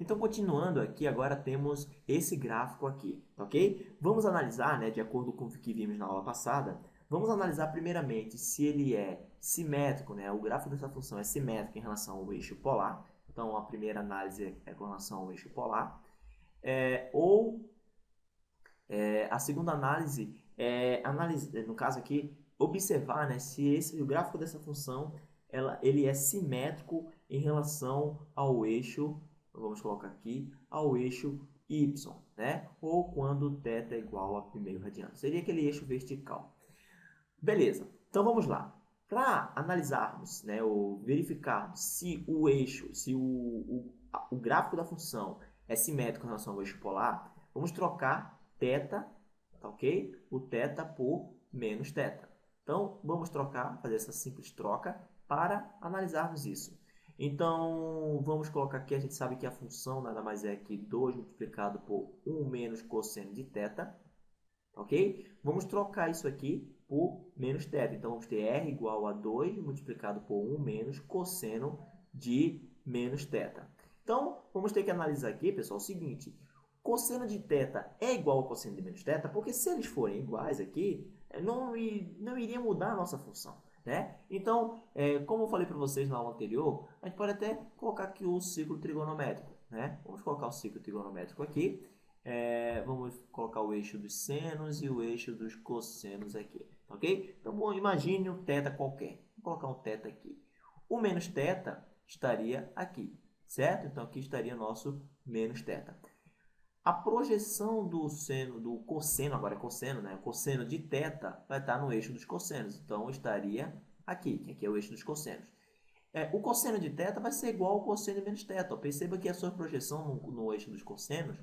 Então, continuando aqui, agora temos esse gráfico aqui, ok? Vamos analisar, né, de acordo com o que vimos na aula passada, vamos analisar primeiramente se ele é simétrico, né? O gráfico dessa função é simétrico em relação ao eixo polar. Então, a primeira análise é com relação ao eixo polar. A segunda análise é, no caso aqui, observar, né, se o gráfico dessa função ele é simétrico em relação ao eixo, vamos colocar aqui, ao eixo y, né? Ou quando θ é igual a pi radiano. Seria aquele eixo vertical. Beleza, então vamos lá. Para analisarmos, né, ou verificarmos se o eixo, se o gráfico da função é simétrico em relação ao eixo polar, vamos trocar θ, tá ok? O θ por menos θ. Então, vamos trocar, fazer essa simples troca para analisarmos isso. Então, vamos colocar aqui, a gente sabe que a função nada mais é que 2 multiplicado por 1 menos cosseno de θ, ok? Vamos trocar isso aqui por menos θ. Então, vamos ter r igual a 2 multiplicado por 1 menos cosseno de menos θ. Então, vamos ter que analisar aqui, pessoal, o seguinte. Cosseno de θ é igual ao cosseno de menos θ, porque se eles forem iguais aqui, não iria mudar a nossa função, né? Então, como eu falei para vocês na aula anterior, a gente pode até colocar aqui o ciclo trigonométrico, né? Vamos colocar o ciclo trigonométrico aqui. Vamos colocar o eixo dos senos e o eixo dos cossenos aqui, ok? Então, bom, imagine um θ qualquer. Vou colocar um θ aqui. O menos θ estaria aqui, certo? Então, aqui estaria nosso menos θ. A projeção do cosseno, agora é cosseno, né? O cosseno de θ vai estar no eixo dos cossenos. Então, estaria aqui, que aqui é o eixo dos cossenos. O cosseno de θ vai ser igual ao cosseno de menos θ. Perceba que a sua projeção no eixo dos cossenos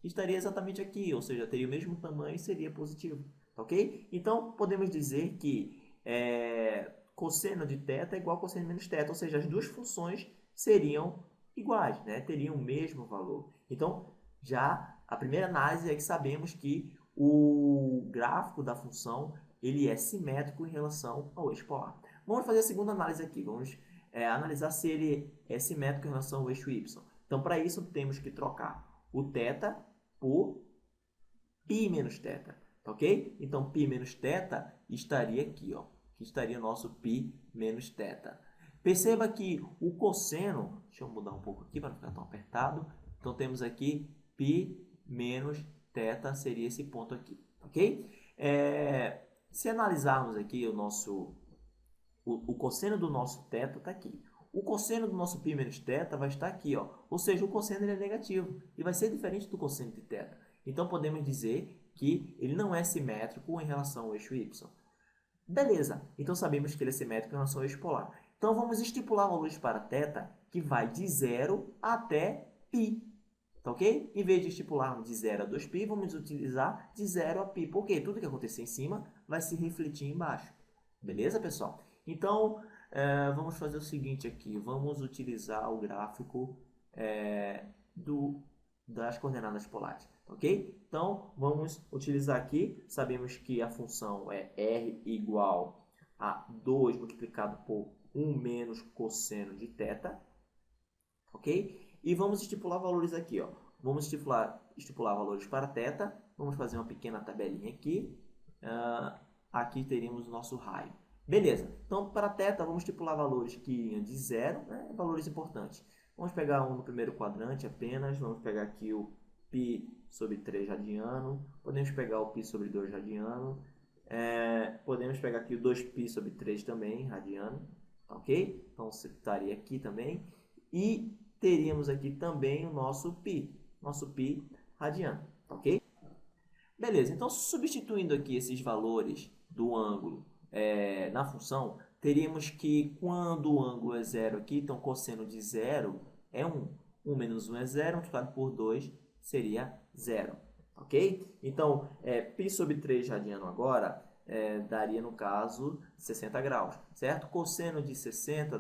estaria exatamente aqui, ou seja, teria o mesmo tamanho e seria positivo, ok? Então, podemos dizer que cosseno de θ é igual a cosseno de menos θ, ou seja, as duas funções seriam iguais, né? Teriam o mesmo valor. Então, já a primeira análise é que sabemos que o gráfico da função ele é simétrico em relação ao eixo polar. Vamos fazer a segunda análise aqui, vamos analisar se ele é simétrico em relação ao eixo y. Então, para isso, temos que trocar o θ por π menos θ, ok? Então, π menos θ estaria aqui, ó. Aqui estaria o nosso π menos θ. Perceba que o cosseno, deixa eu mudar um pouco aqui para não ficar tão apertado. Então, temos aqui π menos θ, seria esse ponto aqui, ok? Se analisarmos aqui o cosseno do nosso θ está aqui. O cosseno do nosso π menos θ vai estar aqui, ó. Ou seja, o cosseno ele é negativo e vai ser diferente do cosseno de θ. Então, podemos dizer que ele não é simétrico em relação ao eixo y. Beleza, então sabemos que ele é simétrico em relação ao eixo polar. Então, vamos estipular valores para θ que vai de 0 até π. Tá ok? Em vez de estipularmos de 0 a 2π, vamos utilizar de 0 a π. Porque tudo que acontecer em cima vai se refletir embaixo. Beleza, pessoal? Então, vamos fazer o seguinte aqui. Vamos utilizar o gráfico das coordenadas polares. Ok? Então, vamos utilizar aqui. Sabemos que a função é r igual a 2 multiplicado por 1 menos cosseno de θ. Ok? E vamos estipular valores aqui, ó. Vamos estipular valores para θ. Vamos fazer uma pequena tabelinha aqui. Aqui teríamos o nosso raio. Beleza. Então, para θ, vamos estipular valores que iriam de 0, né? Valores importantes. Vamos pegar um no primeiro quadrante apenas. Vamos pegar aqui o π sobre 3 radiano. Podemos pegar o π sobre 2 radiano. Podemos pegar aqui o 2π sobre 3 também, radiano. Ok? Então, estaria aqui também. E teríamos aqui também o nosso π radiano, ok? Beleza, então substituindo aqui esses valores do ângulo na função, teríamos que quando o ângulo é zero aqui, então cosseno de zero é 1. 1 menos 1 é 0, multiplicado por 2 seria 0, ok? Então, π sobre 3 radiano agora daria, no caso, 60 graus, certo? Cosseno de 60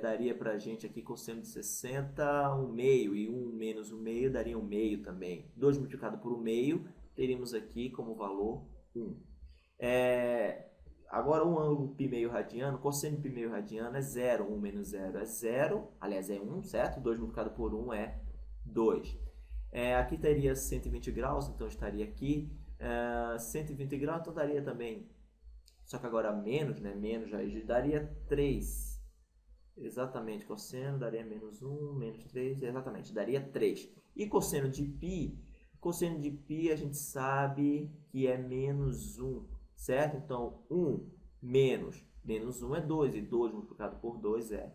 daria para a gente aqui cosseno de 60, 1 meio, e 1 menos 1 meio daria 1 meio também. 2 multiplicado por 1 meio, teríamos aqui como valor 1. Agora, um ângulo π meio radiano, cosseno de π meio radiano é 0. 1 menos 0 é 0. Aliás, é 1, certo? 2 multiplicado por 1 é 2. Aqui teria 120 graus, então estaria aqui. 120 graus, então daria também... Só que agora menos, né? Menos já daria 3. Exatamente, cosseno daria menos 1, menos 3, exatamente, daria 3. E cosseno de π a gente sabe que é menos 1, certo? Então, 1 menos 1 é 2, e 2 multiplicado por 2 é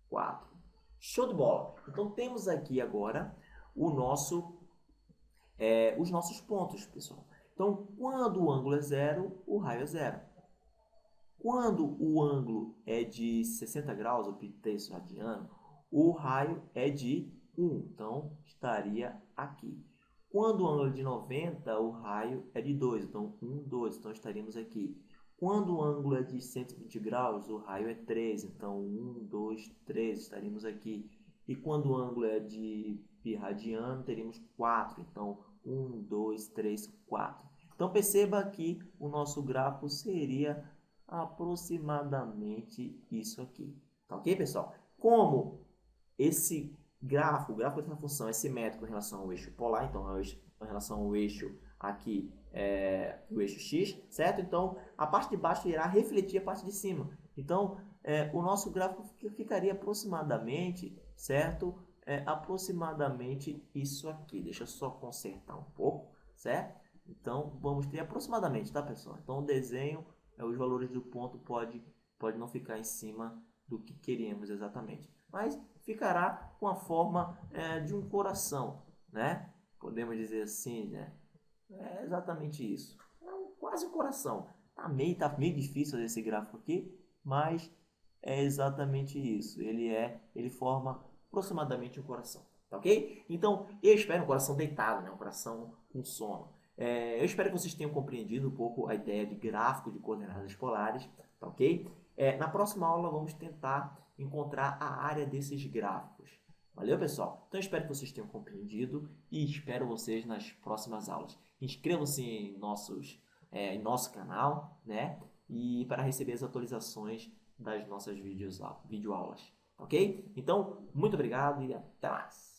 4. Show de bola! Então, temos aqui agora o os nossos pontos, pessoal. Então, quando o ângulo é 0, o raio é 0. Quando o ângulo é de 60 graus, o π3 radiano, o raio é de 1, então estaria aqui. Quando o ângulo é de 90, o raio é de 2, então 1, 2, então estaríamos aqui. Quando o ângulo é de 120 graus, o raio é 3, então 1, 2, 3, estaríamos aqui. E quando o ângulo é de π radiano, teríamos 4, então 1, 2, 3, 4. Então perceba que o nosso gráfico seria aproximadamente isso aqui. Tá ok, pessoal? Como esse gráfico, o gráfico dessa função é simétrico em relação ao eixo polar, então em relação ao eixo aqui, o eixo x, certo? Então, a parte de baixo irá refletir a parte de cima. Então, o nosso gráfico ficaria aproximadamente, certo? Aproximadamente isso aqui. Deixa eu só consertar um pouco, certo? Então, vamos ter aproximadamente, tá, pessoal? Então, o desenho, os valores do ponto pode não ficar em cima do que queremos exatamente, mas ficará com a forma de um coração, né? Podemos dizer assim, né? É exatamente isso. Quase um coração. Tá meio difícil fazer esse gráfico aqui, mas é exatamente isso. Ele forma aproximadamente um coração, tá ok? Então, eu espero um coração deitado, né? Um coração com sono. Eu espero que vocês tenham compreendido um pouco a ideia de gráfico de coordenadas polares, tá ok? Na próxima aula vamos tentar encontrar a área desses gráficos. Valeu, pessoal? Então, espero que vocês tenham compreendido e espero vocês nas próximas aulas. Inscrevam-se em nosso canal, né? E para receber as atualizações das nossas videoaulas, ok? Então, muito obrigado e até mais!